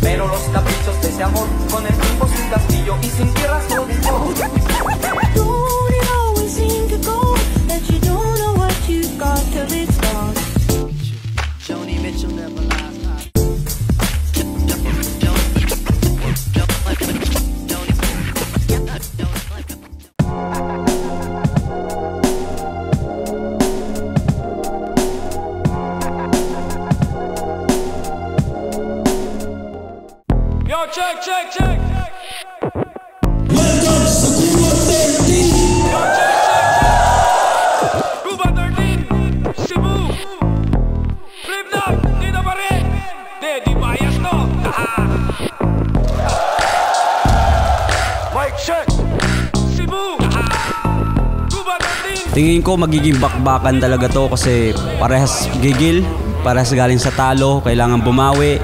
pero los caprichos de ese amor con el tiempo sin castillo y sin tierras lo dejó. Don't it always seem to go that you don't know what you've got till it's gone? Joni Mitchell never lies. Yo, check, check, check. Welcome sa Cuba 13. Yo, check, check, check. Cuba 13, Cebu. Flip knock, dito pa rin. Di bias no. Mic check. Cebu. Cuba 13. Tingin ko magiging bakbakan talaga to kasi parehas gigil, parehas galing sa talo, kailangan bumawi.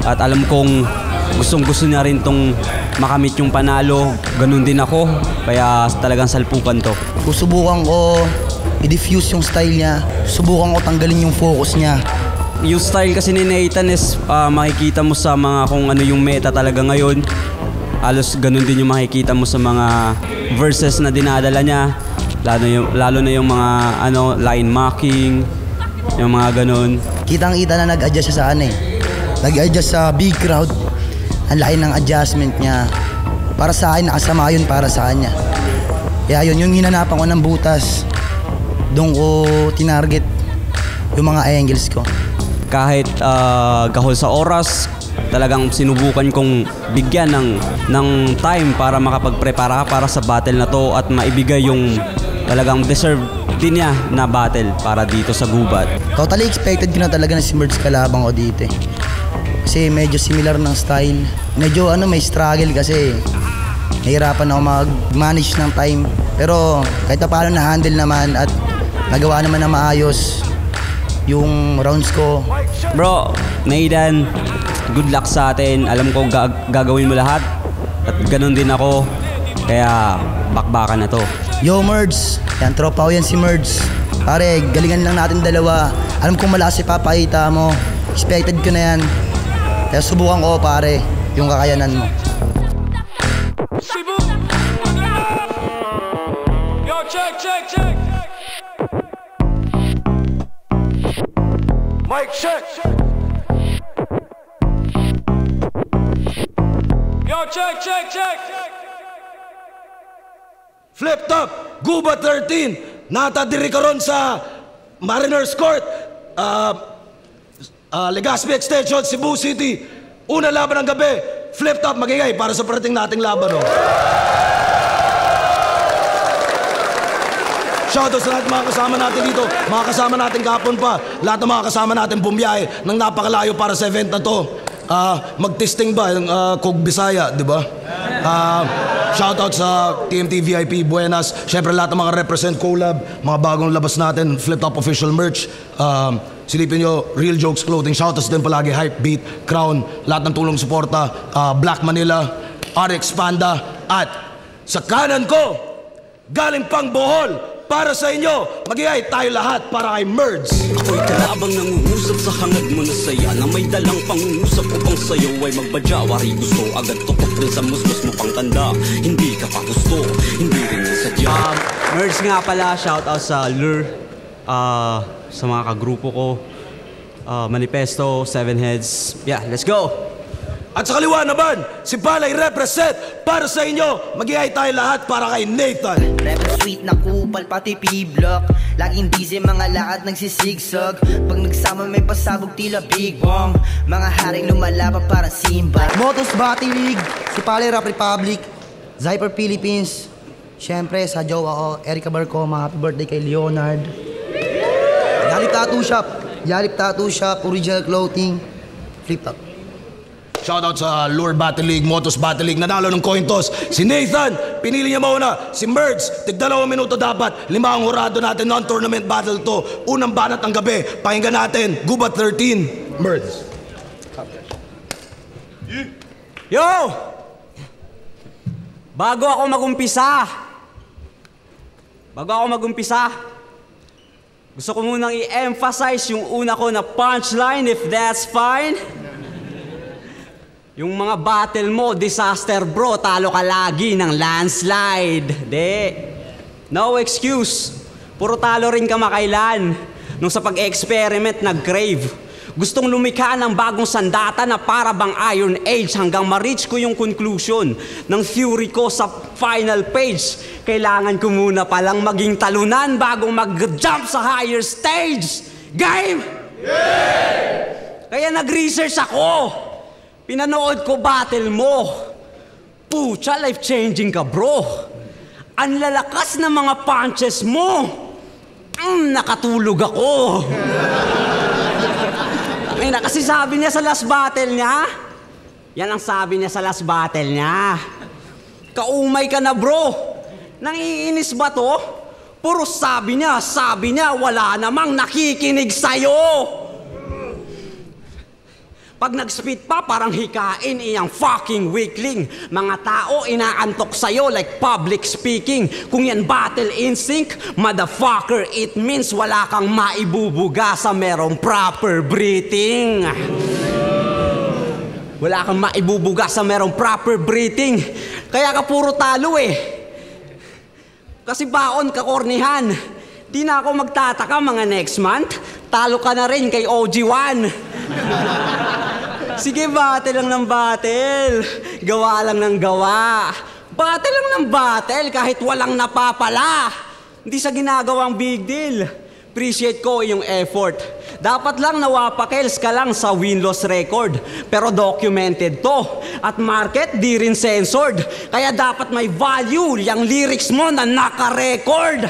At alam kong gustong-gusto niya rin tong makamit yung panalo. Ganun din ako. Kaya talagang salpukan to. Susubukan ko i-diffuse yung style niya. Subukan ko tanggalin yung focus niya. Yung style kasi ni Nathan is makikita mo sa mga kung ano yung meta talaga ngayon. Halos ganun din yung makikita mo sa mga verses na dinadala niya. Lalo na yung mga line mocking, yung mga ganun. Kitang-kita na nag-adjust siya sa nag-adjust sa big crowd. Ang laki ng adjustment niya. Para sa akin, nakasama yun para sa kanya. Kaya yun, yung hinanapan ko ng butas, doon ko tinarget yung mga angles ko. Kahit gahol sa oras, talagang sinubukan kong bigyan ng time para makapagprepara para sa battle na to at maibigay yung talagang deserve din niya na battle para dito sa gubat. Totally expected ko na talaga na si Merds kalabang ko dito. Kasi medyo similar ng style. Medyo may struggle kasi nahirapan ako mag-manage ng time. Pero kahit na paano na-handle naman at nagawa naman na maayos yung rounds ko. Bro, Nathan, good luck sa atin. Alam ko gagawin mo lahat. At ganun din ako. Kaya bakbakan na to. Yo Merds, yan tropa ko yan si Merds. Pare, galingan lang natin dalawa. Alam kong malakas si papakita mo. Expected ko na yan. Kaya subukan ko pare, yung kakayanan mo. Cebu. Yo, check, check, check. Mic check. Yo, check, check, check. Flip top, Guba 13. Natadiri ka ron sa Mariners Court. Legazpi Extension, Cebu City. Una laban ng gabi. Flip top, magingay para sa parating nating laban. Shoutout sa lahat mga kasama natin dito. Mga kasama natin kahapon pa. Lahat ng mga kasama natin bumiyahe ng napakalayo para sa event na to. Mag-testing ba yung Kog Bisaya, di ba? Shoutout sa TMT VIP Buenas. Siyempre lahat ng mga represent collab, mga bagong labas natin, Flip Top official merch. Silipin nyo, Real Jokes Clothing. Shoutouts din palagi, Hype Beat, Crown, lahat ng tulong suporta, Black Manila, RX Panda. At sa kanan ko, galing pang Bohol, para sa inyo, mag-iay tayo lahat para kay Merds. Ako'y kalabang nangungusap sa hangad mo na saya, na may dalang pangungusap upang sa'yo ay magbadjawari gusto. Agad tutok din sa musmus mo pang tanda, hindi ka pa gusto, hindi rin nasadya. Merds nga pala, shoutout sa Lure, sa mga kagrupo ko, Manifesto, Seven Heads. Yeah, let's go! At sa kaliwa naman, si Balay represent para sa inyo. Mag-iay tayo lahat para kay Nathan. Rebel sweet na kupal pati P-block. Laging busy mga lakad nagsisigsag. Pag nagsama may pasabog tila big bomb. Mga haring lumalaban parang Simba. Motos Battle League, si Pali Rap Republic, Zyper Philippines. Siyempre sa jowa ko, Erica Barcoma, happy birthday kay Leonard. Yalip Tattoo Shop, original clothing, Flip Top. Shoutout sa Lure Battle League, Motos Battle League, nanalo ng coin toss. Si Nathan, pinili niya mauna. Si Merds, tig-2 minuto dapat. 5 ang hurado natin, non-tournament battle to. Unang banat ng gabi, pakinggan natin, Gubat 13, Merds. Yo! Bago ako magumpisa, gusto ko munang i-emphasize yung una ko na punchline, if that's fine. Yung mga battle mo, disaster bro, talo ka lagi ng landslide. No excuse. Puro talo rin ka makailan. Nung sa pag-experiment, nag-crave. Gustong lumikha ng bagong sandata na para bang Iron Age hanggang ma-reach ko yung conclusion ng theory ko sa final page. Kailangan ko muna palang maging talunan bago mag-jump sa higher stage. Game? Yeah! Kaya nag-research ako. Pinanood ko battle mo. Pucha, life-changing ka bro. Ang lalakas ng mga punches mo. Nakatulog ako. Kasi sabi niya sa last battle niya, yan ang sabi niya sa last battle niya. Kaumay ka na bro. Nangiinis ba to? Puro sabi niya, wala namang nakikinig sa'yo. Pag nag-spit pa, parang hikain iyang fucking weakling. Mga tao inaantok sa'yo like public speaking. Kung yan battle instinct, motherfucker, it means wala kang maibubuga sa merong proper breathing. Wala kang maibubuga sa merong proper breathing. Kaya ka puro talo eh. Kasi baon ka kornihan. Di na ako magtataka mga next month. Talo ka na rin kay OG1. Sige, battle lang ng battle. Gawa lang ng gawa. Battle lang ng battle kahit walang napapala. Hindi sa ginagawang big deal. Appreciate ko yung effort. Dapat lang nawapakels ka lang sa win-loss record. Pero documented to. At market, di rin censored. Kaya dapat may value yung lyrics mo na naka-record.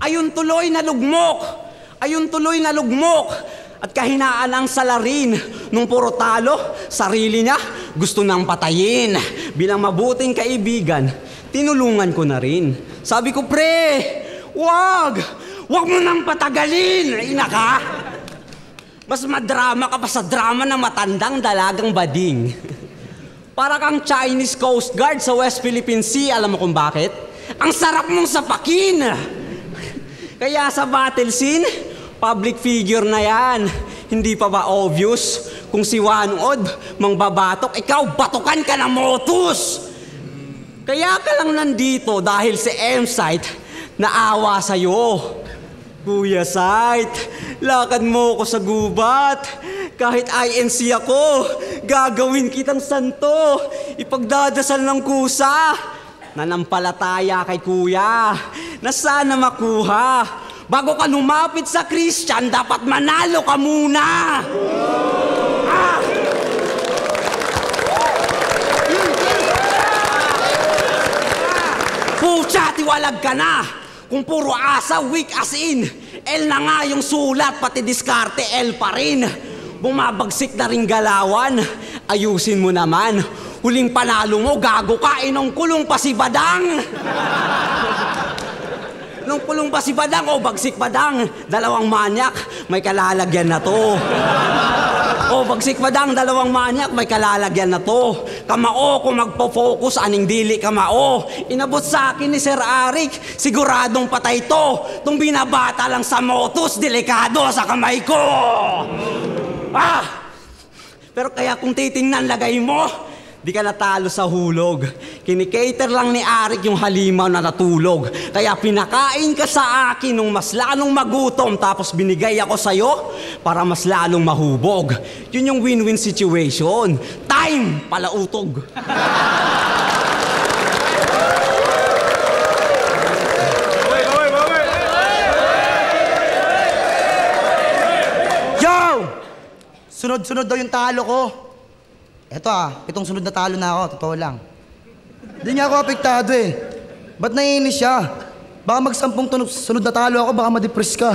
Ayun tuloy na lugmok. At kahinaan ang salarin. Nung puro talo, sarili niya gusto nang patayin. Bilang mabuting kaibigan, tinulungan ko na rin. Sabi ko, pre, wag mo nang patagalin. Ina ka. Mas madrama ka pa sa drama ng matandang dalagang bading. Para kang Chinese Coast Guard sa West Philippine Sea. Alam mo kung bakit? Ang sarap mong sapakin. Kaya sa battle scene, public figure na yan. Hindi pa ba obvious? Kung si Wanod mangbabatok, ikaw batukan ka ng motus. Kaya ka lang nandito dahil si M-Site naawa sa'yo. Kuya Site, lakad mo ko sa gubat. Kahit INC ako, gagawin kitang santo. Ipagdadasal ng kusa. Nanampalataya kay kuya na sana makuha. Bago ka lumapit sa Christian, dapat manalo ka muna. Pucha, tiwalag ka na. Kung puro asa, weak as in. L na nga yung sulat, pati diskarte, L pa rin. Bumabagsik na rin galawan. Ayusin mo naman. Huling panalo mo, gago ka, inong kulong pa si Badang. Nung kulong pa si Badang o bagsik Badang, dalawang manyak, may kalalagyan na to. O bagsik Badang, dalawang manyak, may kalalagyan na to. Kamao kung magpo-focus, aning dili kamao. Inabot sa akin ni Sir Arik, siguradong patay to. Tung binabata lang sa motos, delikado sa kamay ko. Pero kaya kung titingnan lagay mo, di ka natalo sa hulog. Kinikater lang ni Arik yung halimaw na natulog. Kaya pinakain ka sa akin nung mas lalong magutom. Tapos binigay ako sa'yo para mas lalong mahubog. Yun yung win-win situation. Time palautog. Yo! Sunod-sunod daw yung talo ko. Eto 7 sunod na talo na ako, totoo lang. Hindi niya ako apektado eh. Ba't naiinis siya? Baka mag-10 sunod na talo ako, baka ma-depress ka.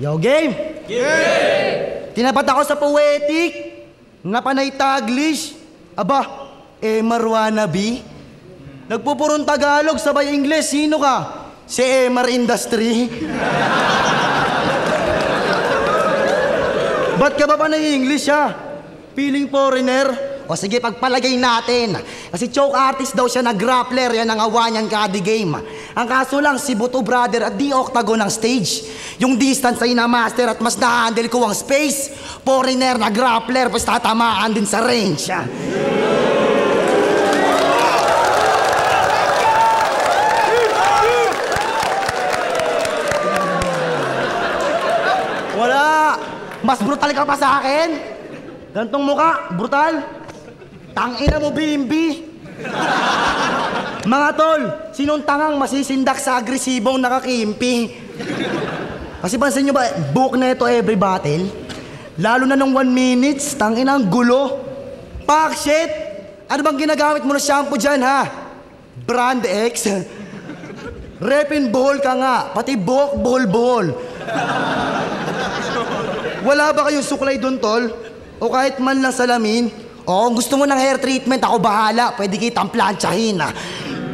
Yo, game! Game! Tinapat ako sa poetic, napanay Taglish. Aba, Marwanabi. Nagpupurong Tagalog, sabay Ingles, sino ka? Si Emar Industry. Ba't ka ba pa nai-English ha? Feeling foreigner? O sige, pagpalagay natin. Kasi choke artist daw siya na grappler, yan ang awa niyan kada game. Ang kaso lang, si Buto Brother at di octagon ng stage. Yung distance ay na-master at mas na-handle ko ang space. Foreigner na grappler, pues tatamaan din sa range. Wala! Mas brutal ka pa sa akin? Gantong muka, brutal. Tangina mo, Bimbi. Mga tol, sinong tangang masisindak sa agresibong nakakimpi? Kasi pansin nyo ba, book na ito every battle? Lalo na nung 1 minute, tangina ang gulo. Pak, shit! Ano bang ginagamit mo na shampoo dyan, ha? Brand X? Repin buhol ka nga, pati buhok, buhol-buhol. Wala ba kayong suklay doon, tol? O kahit man lang salamin? O kung gusto mo ng hair treatment, ako bahala. Pwede kitang plantsahin, ha?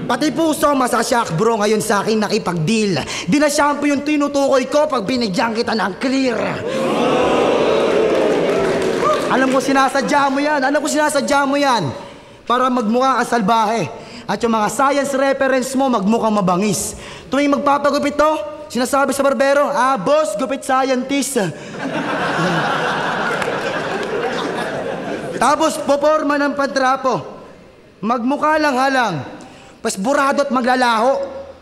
Pati puso, masasyak, bro, ngayon sa akin nakipag-deal. Di na shampoo yung tinutukoy ko pag binigyan kita ng clear. Alam ko sinasadya mo yan. Para magmukha ka salbahe. At yung mga science reference mo, magmukhang mabangis. Tuwing magpapagupit to, sinasabi sa barbero, boss, gupit scientist. Tapos, poporma ng pantrapo. Magmukha lang halang. Pas burado at maglalaho.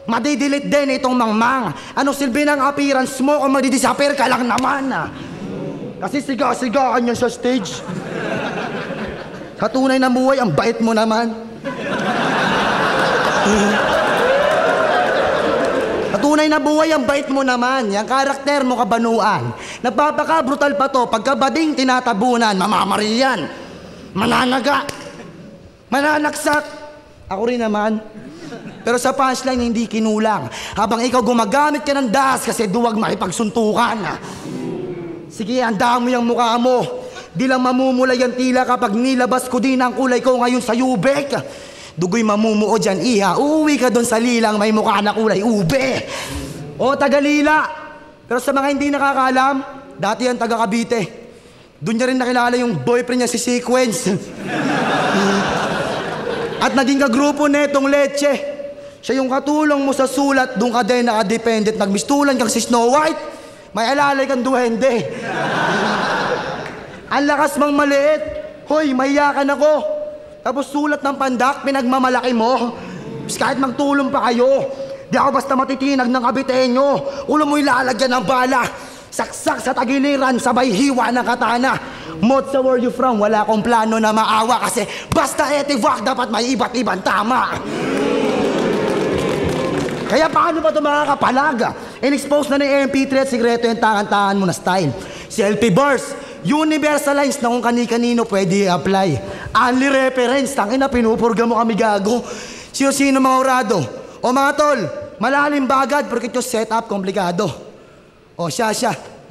Madidelete din itong mangmang. Anong silbi ng appearance mo kung madidisappear ka lang naman, Kasi siga-sigaan niya sa stage. Sa tunay na buhay, ang bait mo naman. Sa tunay na buhay, ang bait mo naman. Yang karakter mo kabanuan. Nagpapaka-brutal pa to. Pagkabading tinatabunan, mamamariyan. Mananaga. Mananaksak. Ako rin naman. Pero sa punchline, hindi kinulang. Habang ikaw gumagamit ka ng das kasi duwag makipagsuntukan. Sige, handa mo yung mukha mo. Di lang mamumulay ang tila kapag nilabas ko din ang kulay ko ngayon sa yubek. Dugoy mamumuo dyan, iha. Uuwi ka doon sa lilang may mukha na kulay ube. O, taga-Lila. Pero sa mga hindi nakakaalam, dati yan taga-Cavite. Doon niya rin nakilala yung boyfriend niya si Sequence. At naging kagrupo netong Leche. Siya yung katulong mo sa sulat, doon ka din naka-dependent. Nagmistulan kang si Snow White, may alalay kang duwende. Ang lakas mang maliit. Hoy, mahiyakan ako. Tapos sulat ng pandak, pinagmamalaki mo. Tapos kahit magtulong pa kayo, di ako basta matitinag ng kabitenyo. Ulo mo ilalagyan ng bala. Saksak sa tagiliran, sabay hiwa ng katana. Mod sa where you from, wala akong plano na maawa. Kasi basta etiwak, dapat may iba't ibang tama. Kaya paano ba ito makakapalag? In-expose na ng MP3 at sikreto yung tangan-tangan mo na style. Selfie bars, universalized na kung kani-kanino pwede i-apply. Only reference, tangin na pinupurga mo kami gago. Sino-sino mga urado. O mga tol, malalim bagad porque yung setup komplikado. O siya,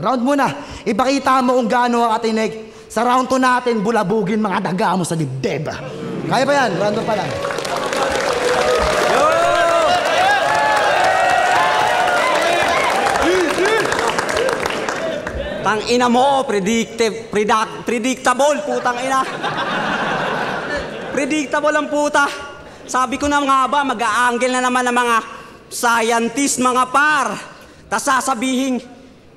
round muna. Ipakita mo kung gaano ka katinig. Sa round 2 natin, bulabugin mga daga mo sa dibdib. Kaya pa yan, round 2 pa lang. Tangina mo, predictable, putang ina. Predictable ang puta. Sabi ko na nga ba, mag-a-angle na naman ng mga scientist, mga par. Tas sasabihin,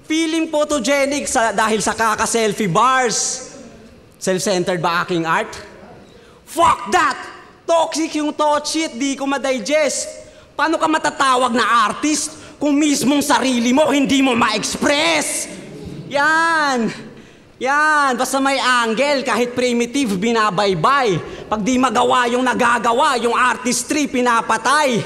feeling photogenic dahil sa kaka-selfie bars. Self-centered ba aking art? Fuck that! Toxic yung thought shit, di ko ma-digest. Paano ka matatawag na artist kung mismong sarili mo hindi mo ma-express? Yan! Basta may angle, kahit primitive, binabaybay. Pag di magawa yung nagagawa, yung artistry, pinapatay.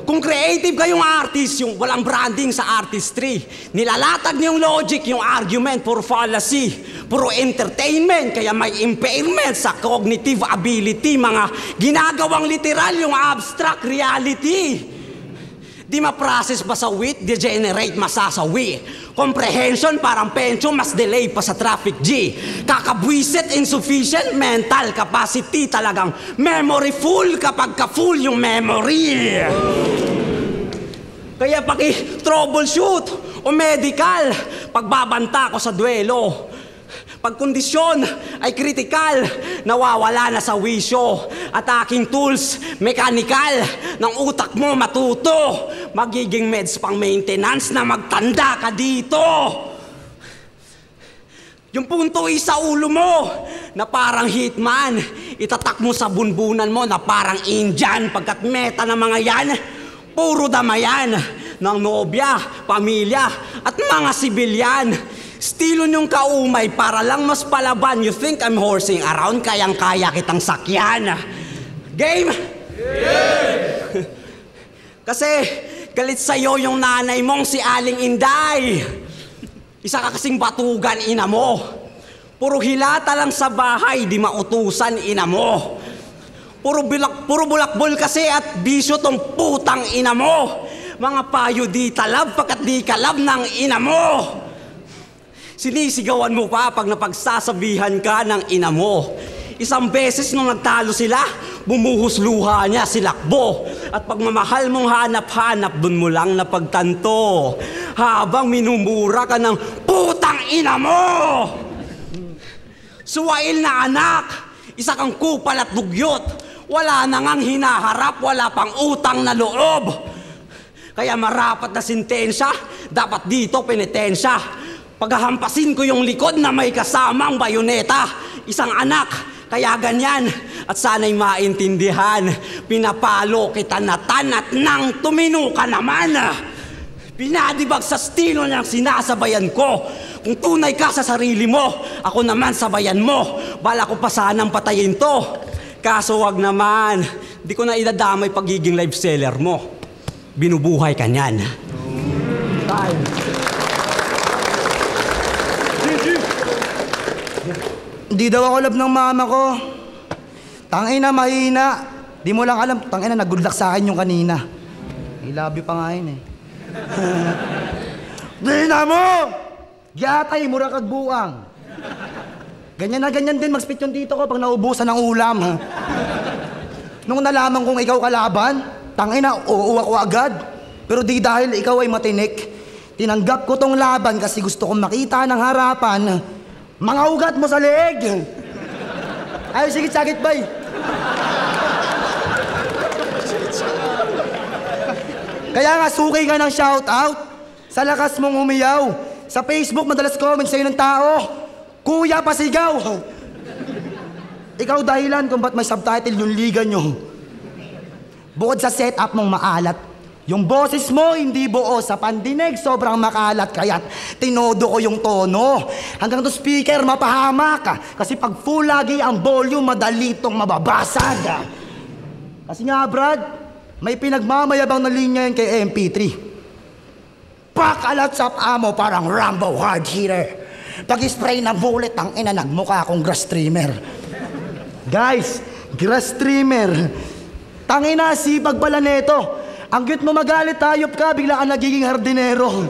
Kung creative kayong artist, yung walang branding sa artistry, nilalatag niyong logic, yung argument, puro fallacy, puro entertainment, kaya may impairment sa cognitive ability, mga ginagawang literal, yung abstract reality. Di ma-process ba sa wit, degenerate masasawi. Comprehension parang pension, mas delay pa sa traffic G. Kakabwisit, insufficient mental capacity, talagang memory full kapag ka-full yung memory. Kaya paki-troubleshoot o medical, pagbabanta ko sa duelo. Pagkondisyon ay kritikal, nawawala na sa wisyo. At aking tools, mechanical, ng utak mo matuto. Magiging meds pang maintenance na magtanda ka dito. Yung punto ay sa ulo mo, na parang hitman. Itatak mo sa bunbunan mo na parang Indian. Pagkat meta ng mga yan, puro damayan ng nobya, pamilya, at mga sibilyan. Estilo niyong kaumay para lang mas palaban. You think I'm horsing around, kayang-kaya kitang sakyan. Game? Game! Kasi galit sa'yo yung nanay mong si Aling Inday. Isa ka kasing batugan, ina mo. Puro hilata lang sa bahay, di mautusan, ina mo. Puro bulakbol kasi at bisyo tong putang ina mo. Mga payo di talab, pagkat di kalab ng ina mo. Sinisigawan mo pa pag napagsasabihan ka ng ina mo. Isang beses nung nagtalo sila, bumuhos luha niya si Lakbo. At pagmamahal mong hanap-hanap, dun mo lang napagtanto. Habang minumura ka ng putang ina mo! Suwail na anak, isa kang kupal at dugyot. Wala na ngang hinaharap, wala pang utang na loob. Kaya marapat na sentensya, dapat dito penitensya. Paghahampasin ko yung likod na may kasamang bayoneta. Isang anak, kaya ganyan. At sana'y maintindihan, pinapalo kita na tanat nang tumino ka naman. Pinadibag sa estilo niyang sinasabayan ko. Kung tunay ka sa sarili mo, ako naman sabayan mo. Bala ko pa sanang patayin to. Kaso wag naman, di ko na idadamay pagiging live seller mo. Binubuhay ka niyan. Hindi daw ako love ng mama ko. Tangina, mahina. Di mo lang alam, tangina, nag-good luck sa akin yung kanina. I love you pa nga yun eh. Dina mo! Gyatay, mura kagbuang. Ganyan na ganyan din mag-spit yung dito ko pag naubusan ng ulam. Nung nalaman kong ikaw kalaban, tangina, oo ako agad. Pero di dahil ikaw ay matinik, tinanggap ko tong laban kasi gusto kong makita ng harapan. Mga ugat mo sa leeg! Ay, sige, sakit, bay! Kaya nga, sukay ka ng shoutout. Sa lakas mong umiyaw. Sa Facebook, madalas comment sa'yo ng tao. Kuya, pasigaw! Ikaw dahilan kung ba't may subtitle yung liga nyo. Bukod sa setup mong maalat, yung boses mo hindi buo sa pandinig, sobrang makalat, kaya't tinodo ko yung tono. Hanggang to speaker mapahamak, kasi pag full lagi ang volume, madali itong mababasag. Kasi nga Brad, may pinagmamayabang na linya yun kay MP3. Pakalat sa amo, parang Rambo hard hitter. Pag-spray ng bullet, ang ina nagmukha akong grass trimmer. Guys, grass trimmer. Tangina, sipag pala neto. Ang cute mo magalit, hayop ka, bigla ka nagiging hardinero.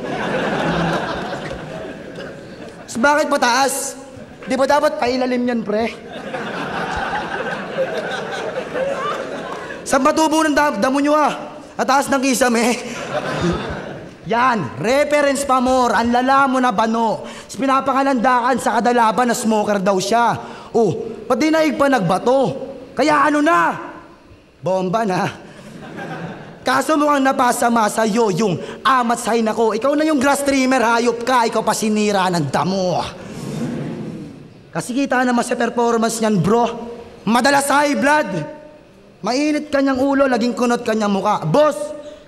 So, bakit pataas? Di ba dapat pailalim yan, pre? Saan matubo ng damo nyo Ataas ng kisame. Yan, reference pa more, ang lala mo na bano. Pinapangalandakan sa kadalaban na smoker daw siya. Oh, pati naig pa nagbato. Kaya ano na? Bomba na. Kaso mukhang napasama sa'yo yung amat sahin ako. Ikaw na yung grass trimmer, hayop ka. Ikaw pa sinira ng damo. Kasi kita naman sa performance niyan, bro. Madalas high blood. Mainit kanyang ulo, laging kunot kanyang muka. Boss,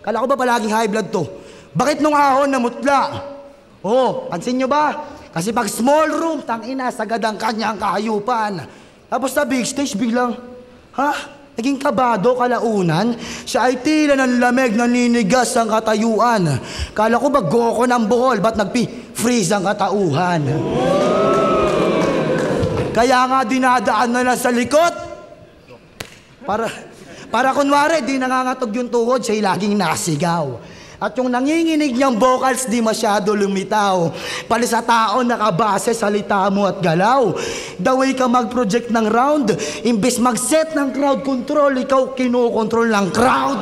kala ko ba palaging high blood to? Bakit nung ahon namutla? Oh, pansin nyo ba? Kasi pag small room, tangina, sagad ang kanyang kahayupan. Tapos sa big stage, biglang, ha? Naging kabado kalaunan, siya ay tila ng lamig, naninigas ang katayuan. Kala ko ba Goku ng Bohol, ba't nagpi-freeze ang katauhan? Kaya nga dinadaan na lang sa likod. Para kunwari, di nangangatog yung tuhod, siya'y laging nasigaw. At yung nanginginig niyang vocals di masyado lumitaw. Pali sa tao nakabase salita mo at galaw. The way ka mag-project ng round, imbes mag-set ng crowd control, ikaw kinokontrol ng crowd.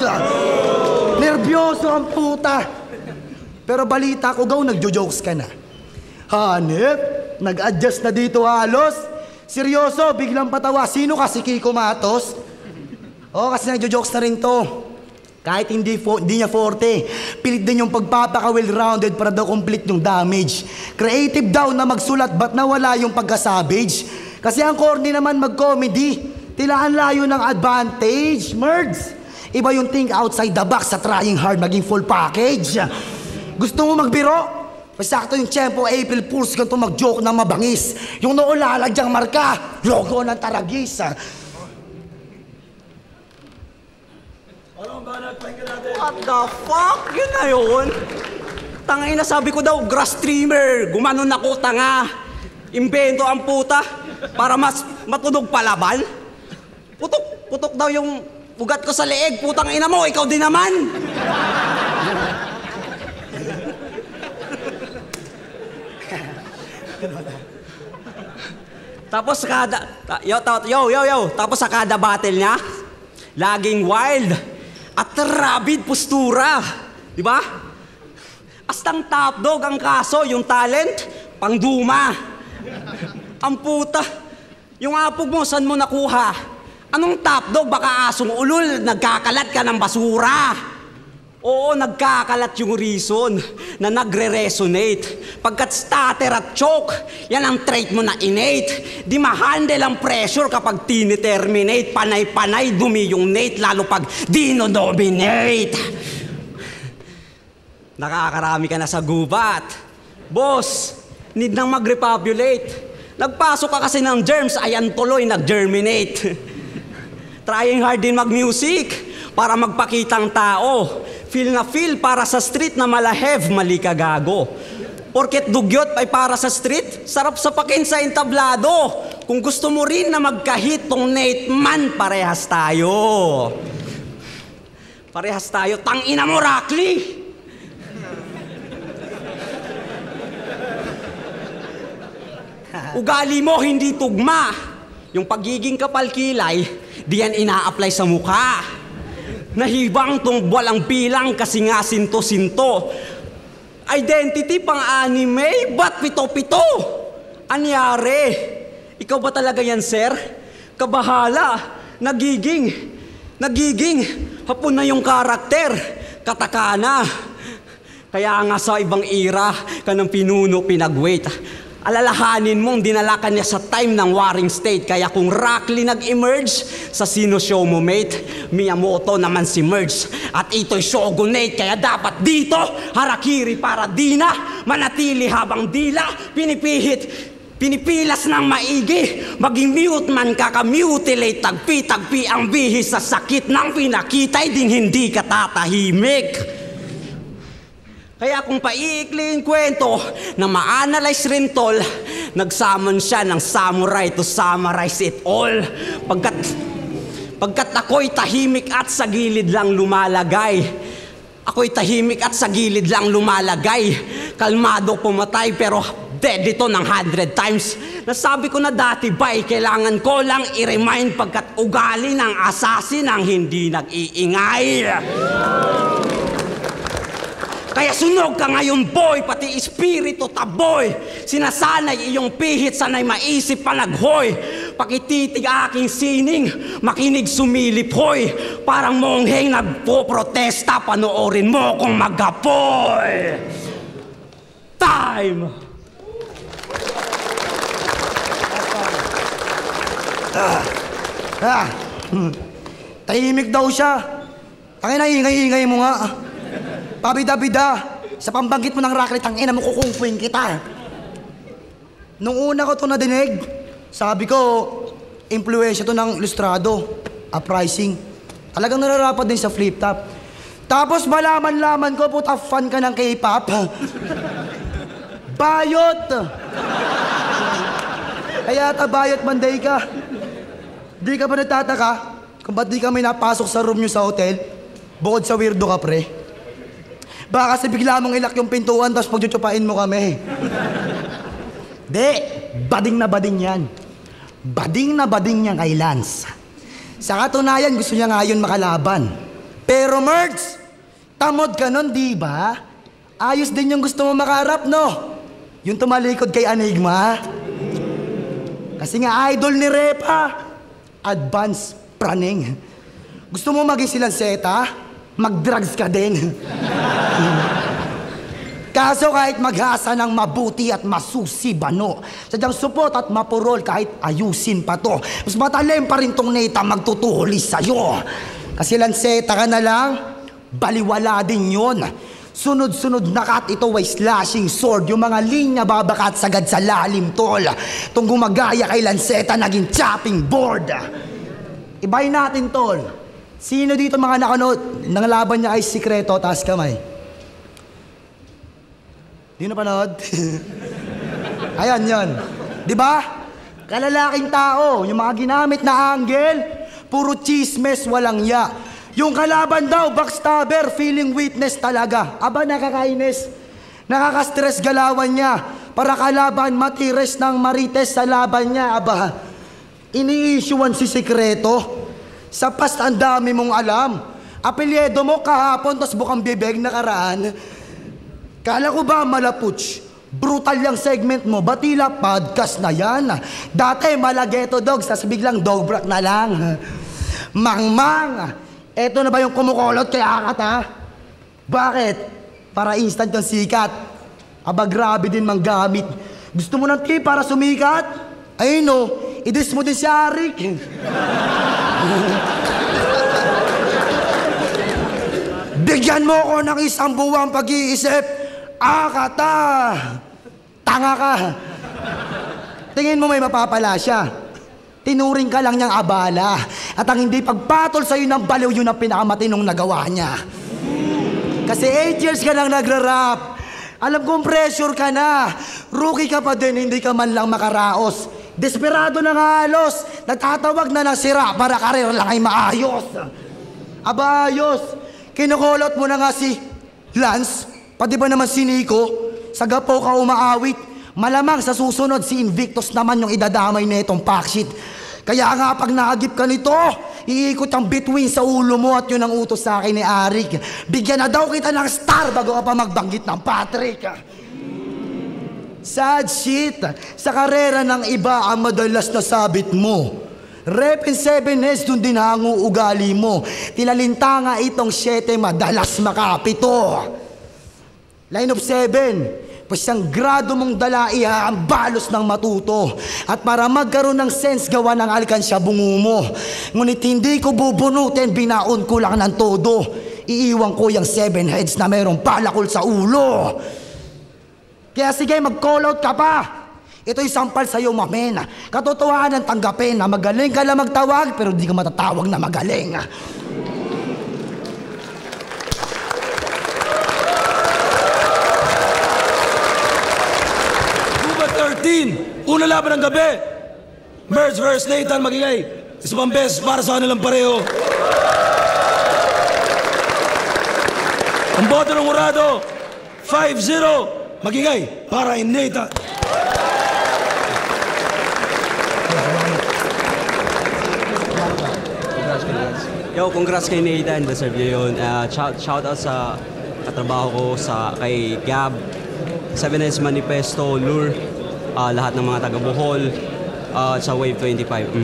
Nervyoso ang puta. Pero balita ko, gaw, nagjo-jokes ka na. Hanep, nag-adjust na dito halos. Seryoso, biglang patawa. Sino ka, si Kiko Matos? Oo, kasi nagjo-jokes na rin to. Kahit hindi niya forte, pilit din yung pagpapaka-well-rounded para daw complete yung damage. Creative daw na magsulat, ba't nawala yung pagka-savage? Kasi ang corny naman mag-comedy. Tilaan layo ng advantage, merds. Iba yung think outside the box sa trying hard maging full package. Gusto mo magbiro? Pasakto yung tiyempo, April Fools, ganito mag-joke ng mabangis. Yung noo lalagyang marka, logo ng Taragis. What the fuck? Yun na yun? Tangay na sabi ko daw, grass trimmer. Gumanon ako, tanga. Imbento ang puta para mas matunog palaban. Putok daw yung ugat ko sa leeg. Putang ina mo, ikaw din naman. Tapos tapos sa kada battle niya, laging wild at rabid postura. Di ba? Astang top dog ang kaso, yung talent, pangduma. Ang puta, yung apog mo, saan mo nakuha? Anong top dog? Baka asong ulul, nagkakalat ka ng basura. Oo, nagkakalat yung reason na nagre-resonate. Pagkat stutter at choke, yan ang trait mo na innate. Di ma-handle ang pressure kapag tini-terminate. Panay-panay, dumi yung nate, lalo pag dino-dominate. Nakakarami ka na sa gubat. Boss, need nang mag-repopulate. Nagpasok ka kasi ng germs, ayan tuloy, nag-germinate. Trying hard din mag-music para magpakitang tao. Feel na feel para sa street na malahev, mali ka gago. Porket dugyot ay para sa street, sarap sa pakin sa entablado. Kung gusto mo rin na magkahit tong Nate man, parehas tayo. Parehas tayo, tangina mo, Rockly! Ugali mo hindi tugma. Yung pagiging kapal-kilay, diyan ina-apply sa mukha. Nahibang tong walang bilang kasi nga sinto-sinto. Identity pang anime, ba't pito-pito? Anyari? Ikaw ba talaga yan, sir? Kabahala, nagiging, hapon na yung karakter, katakana. Kaya nga sa ibang era, ka ng pinuno pinag-wait. Alalahanin mong dinala ka niya sa time ng warring state. Kaya kung Rockly nag-emerge, sa sino show mo, mate? Miyamoto naman si Merge. At ito'y shogunate. Kaya dapat dito, harakiri para di na manatili habang dila. Pinipilas ng maigi. Maging mute man kaka-mutilate. Tagpi-tagpi ang bihis sa sakit ng pinakitay. Ding hindi ka tatahimik. Kaya kung paiikliin kwento na ma-analyze rin tol, nagsamon siya ng samurai to summarize it all. Pagkat ako'y tahimik at sa gilid lang lumalagay. Kalmado pumatay pero dead ito ng 100 times. Nasabi ko na dati ba'y kailangan ko lang i-remind pagkat ugali ng assassin ang hindi nag-iingay. Kaya sunog ka ngayon, boy, pati espiritu taboy. Sinasanay iyong pihit, sanay maisip panaghoy. Pakititig aking sining, makinig sumilip, hoy. Parang mongheng nagpo-protesta, panoorin mo kung magapoy. Time! Tahimik daw siya. Tangin na, ingay-ingay mo nga. Pabida-bida, sa pambanggit mo ng Rockly, tangina mo kukungpuin kita. Nung una ko ito nadinig, sabi ko, influensya to ng Ilustrado, uprising. Talagang nararapat din sa flip top. Tapos malaman-laman ko, puta, fan ka ng K-pop. Bayot! Kaya bayot Monday ka. Di ka ba nagtataka kung ba't di kami napasok sa room nyo sa hotel? Bukod sa weirdo ka, pre. Baka kasi bigla mong ilak yung pintuan tapos pagtutsupain mo kami. Di, bading na bading yan. Bading na bading yan kay Lance. Sa katunayan, gusto niya ngayon makalaban. Pero Merz, tamod ka nun, di ba? Ayos din yung gusto mo makaharap, no? Yung tumalikod kay Enigma. Kasi nga idol ni Repa, advance praning. Gusto mo maging silanseta? Mag-drugs ka din. Kaso kahit maghasa ng mabuti at masusibano, sadyang supot at mapurol kahit ayusin pa to, mas matalim pa rin tong Neta magtutulis sa'yo. Kasi lanseta ka na lang, baliwala din yun. Sunod-sunod na kat, ito ay slashing sword. Yung mga linya babakat sagad sa lalim, tol. Itong gumagaya kay lanseta, naging chopping board. Ibahin natin, tol. Sino dito mga nakanood? Nang laban niya ay sikreto, taas kamay. Di na panood? Ayan, yun. Diba? Kalalaking tao, yung mga ginamit na angle, puro chismes, walang ya. Yung kalaban daw, backstabber, feeling witness talaga. Aba, nakakainis. Nakaka-stress galawan niya. Para kalaban, matires ng marites sa laban niya. Aba, ini-issuean si sikreto. Sa past, ang dami mong alam. Apelyedo mo kahapon, tas bukang bibig nakaraan. Kala ko ba malapuch? Brutal yung segment mo, batila podcast na yan. Dati malageto dog, tas biglang dog brat na lang. Mang-mang! Eto na ba yung kumukulot kay Akat, ha? Bakit? Para instant yung sikat. Aba, grabe din mang gamit. Gusto mo ng tip para sumikat? Ayun no, idis mo din si Arik. Bigyan mo ko ng isang buwang pag-iisip. Akat, tanga ka. Tingin mo may mapapala siya. Tinuring ka lang niyang abala. At ang hindi pagpatol sa'yo ng baliw, yun ang pinakamatinong nagawa niya. Kasi 8 years ka lang nagra-rap. Alam kong pressure ka na. Rookie ka pa din, hindi ka man lang makaraos. Desperado na nga halos. Nagtatawag na ng sira para karir lang ay maayos. Aba, ayos. Kinukulot mo na nga si Lance. Pati ba naman si Nico? Sa gapo ka umaawit. Malamang sa susunod si Invictus naman yung idadamay na itong packshit. Kaya nga pag naagip ka nito, iikot ang bituin sa ulo mo at yun ang utos sa akin ni Arik. Bigyan na daw kita ng star bago ka pa magbanggit ng Patrick. Sad shit. Sa karera ng iba ang madalas na sabit mo. Rep in 7S dun din hango ugali mo. Tinalinta nga itong 7 madalas makapito. Line of 7. Pasyang grado mong dala iha ang balos ng matuto. At para magkaroon ng sense gawa ng alkansya bungo mo. Ngunit hindi ko bubunutin, binaon ko lang ng todo. Iiwan ko yung 7 heads na mayroong palakol sa ulo. Kaya sige, mag-call out ka pa. Ito'y sampal sa'yo, mamen. Katotohanan tanggapin na magaling ka lang magtawag pero di ka matatawag na magaling. Una laban ng gabi. Merge versus Nathan, magingay. Isa pang best para sa kanilang pareho. Ang boto ng Urado, 5-0. Magingay para in Nathan. Yo, congrats kay Nathan. Deserve niya yun. Shout out sa katrabaho ko, kay Gab, 7S Manifesto, Lure, lahat ng mga taga Bohol, sa Wave 25.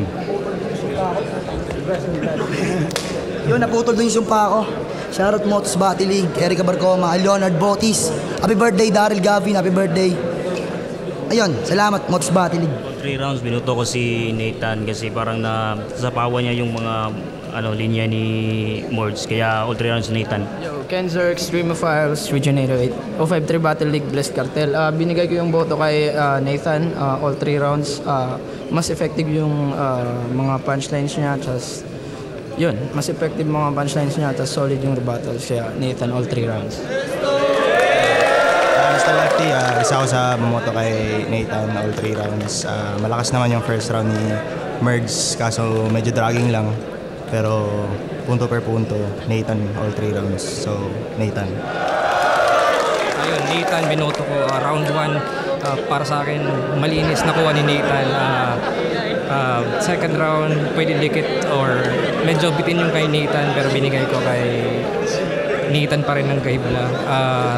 Yun, naputol din yung sumpa ko. Shoutout Motos Battle League, Erica Barcoma, Leonard Botis. Happy birthday, Daryl Gavin. Happy birthday. Ayun, salamat Motos Battle League. 3 rounds, binuto ko si Nathan kasi parang nasapawan niya yung mga linya ni Mords. Kaya all 3 rounds si Nathan. Yo, Kenzer, Extreme Files, Region 808, 053 Battle League, Blessed Cartel. Binigay ko yung boto kay Nathan, all 3 rounds. Mas effective yung mga punchlines niya, tas yun, mas effective mga punchlines niya, tas solid yung rebuttals. Kaya Nathan, all 3 rounds. Mr. Lefty, isa ako sa bumoto kay Nathan, all 3 rounds. Malakas naman yung first round ni Mergs, kaso medyo dragging lang. Pero punto per punto, Nathan, all 3 rounds. So, Nathan. Ayun, Nathan, binoto ko round 1. Para sa akin, malinis na kuha ni Nathan. Second round, pwede dikit or medyo bitin yung kay Nathan pero binigay ko kay Nathan pa rin ang kahibla.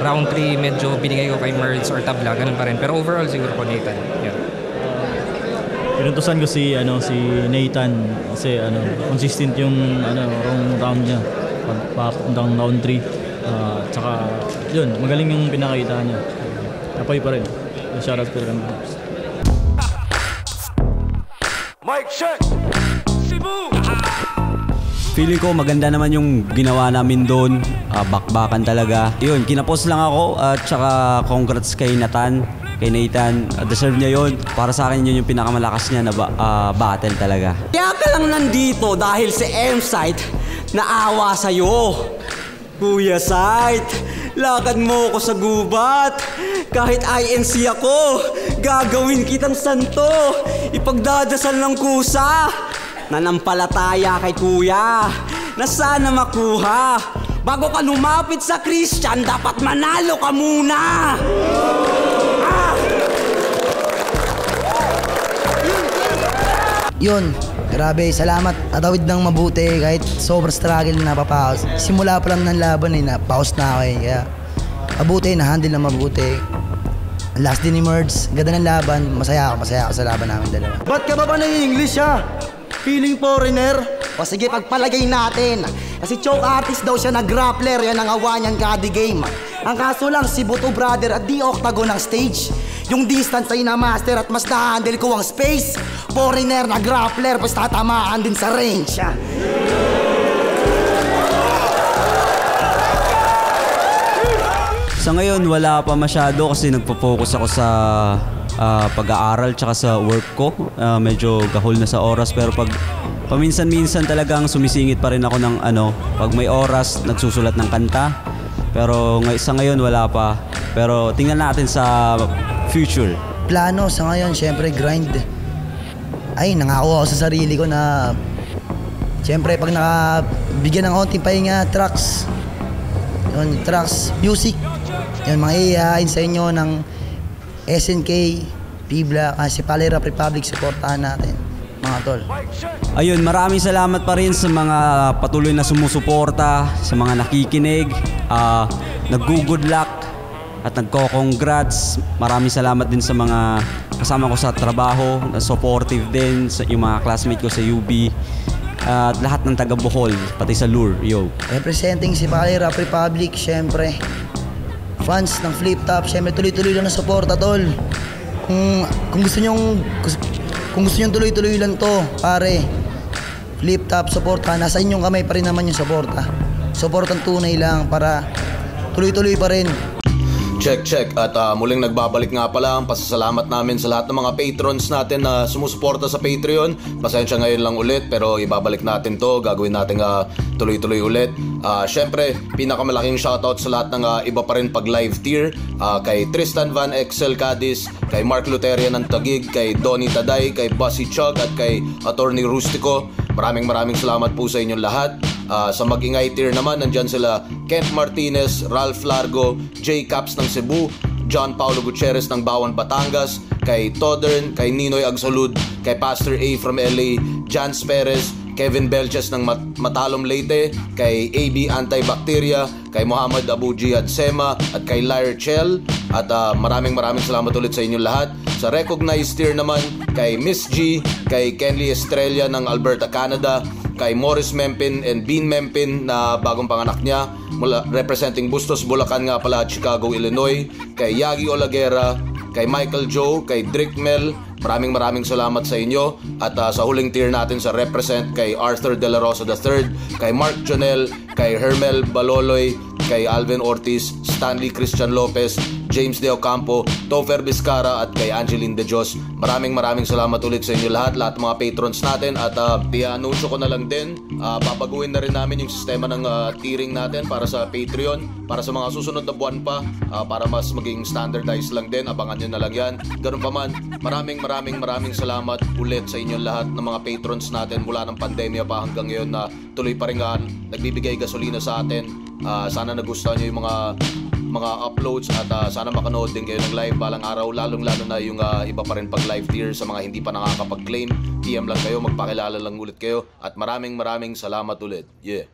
Round 3, medyo binigay ko kay Merz or Tabla, ganun pa rin. Pero overall, siguro po Nathan. Yeah. Pinutusan ko si Nathan kasi consistent yung round niya papuntang round 3. Tsaka yun, magaling yung pinakita niya. Apoy pa rin. Shoutout ko rin. Mic check! Cebu! Feeling ko maganda naman yung ginawa namin doon. Bakbakan talaga. Yun, kinapost lang ako at saka congrats kay Nathan. Deserve niya yun. Para sa akin yun yung pinakamalakas niya na battle talaga. Kaya ka lang nandito dahil si M-Sight naawa sa'yo. Kuya Sight, lakad mo ko sa gubat. Kahit INC ako, gagawin kitang santo. Ipagdadasal ng kusa. Nanampalataya kay kuya na sana makuha. Bago ka lumapit sa Christian, dapat manalo ka muna. Yun, grabe, salamat. Atawid ng mabuti kahit sobrang struggle na napapaos. Simula pa lang ng laban napaos na ako Kaya mabuti, na-handle na mabuti. Last din ni Merz, ganda ng laban. Masaya ako sa laban namin dalawa. Ba't ka ba nai-English ha? Feeling foreigner? O sige, pagpalagay natin. Kasi choke artist daw siya na grappler, yan ang awa niyang kada game. Ang kaso lang, si Buto Brother at di octagon ng stage. Yung distance ay na-master at mas na-handle ko ang space. Foreigner na grappler, mas tatamaan din sa range. Sa ngayon, wala pa masyado kasi nagpo-focus ako sa pag-aaral tsaka sa work ko. Medyo gahol na sa oras pero pag paminsan-minsan talagang sumisingit pa rin ako ng pag may oras, nagsusulat ng kanta. Pero sa ngayon, wala pa. Pero tingnan natin sa future. Plano sa ngayon, syempre grind. Ay, nangako ako sa sarili ko na syempre pag nakabigyan ng konting pahinga, tracks, music. Yun, mga ihahain sa inyo ng SNK, Pibla, si Palay Rap Republic, supportahan natin, mga tol. Ayun, maraming salamat pa rin sa mga patuloy na sumusuporta, sa mga nakikinig, nag-good luck at nagko-congrats. Maraming salamat din sa mga kasama ko sa trabaho, na supportive din, sa yung mga classmate ko sa UB. At lahat ng taga Bohol, pati sa Lure, yo. Representing si Palay Rap Republic, syempre. Fans ng Flip Top, syempre tuloy-tuloy lang na suporta, tol. Kung gusto nyong tuloy-tuloy lang to, pare. Flip Top, suporta. Nasa inyong kamay pa rin naman yung suporta. Suportang tunay lang para tuloy-tuloy pa rin. Check. At muling nagbabalik nga pala ang pasasalamat namin sa lahat ng mga patrons natin na sumusuporta sa Patreon. Pasensya ngayon lang ulit pero ibabalik natin to. Gagawin natin tuloy-tuloy ulit. Siyempre, pinakamalaking shoutout sa lahat ng iba pa rin pag live tier. Kay Tristan Van Excel Cadiz, kay Mark Luteria ng Taguig, kay Donnie Taday, kay Bossy Chug at kay Attorney Rustico. Maraming salamat po sa inyong lahat. Sa Mag-ingay tier naman, nandyan sila Kent Martinez, Ralph Largo, J. Caps ng Cebu, John Paulo Gutierrez ng Bawan, Batangas, kay Todern, kay Ninoy Agsolud, kay Pastor A from LA, Jans Perez, Kevin Belches ng Matalom Leyte, kay AB Antibacteria, kay Muhammad Abu Jihad Sema at kay Lyre Chell. At maraming salamat ulit sa inyong lahat. Sa recognized tier naman, kay Miss G, kay Kenley Estrella ng Alberta, Canada, kay Morris Mempin and Bean Mempin na bagong panganak niya, representing Bustos, Bulacan nga pala at Chicago, Illinois, kay Yagi Olaguera, kay Michael Joe, kay Drick Mel. Maraming salamat sa inyo. At sa huling tier natin sa represent, kay Arthur De La Rosa III, kay Mark Jonel, kay Hermel Baloloy, kay Alvin Ortiz, Stanley Christian Lopez, James De Ocampo, Topher Vizcara at kay Angeline De Dios. Maraming salamat ulit sa inyo lahat ng mga patrons natin. At i-anunsyo ko na lang din, babaguhin na rin namin yung sistema ng tiering natin para sa Patreon, para sa mga susunod na buwan pa, para mas maging standardized lang din. Abangan nyo na lang yan. Ganun pa man, maraming salamat ulit sa inyong lahat ng mga patrons natin mula ng pandemya pa hanggang ngayon na tuloy pa rin nagbibigay gasolina sa atin. Sana nagustuhan nyo yung mga uploads at sana makanood din kayo ng live balang araw, lalo na yung iba pa rin pag live tier. Sa mga hindi pa nakakapag-claim, PM lang kayo, magpakilala lang ulit kayo. At maraming salamat ulit. Yeah.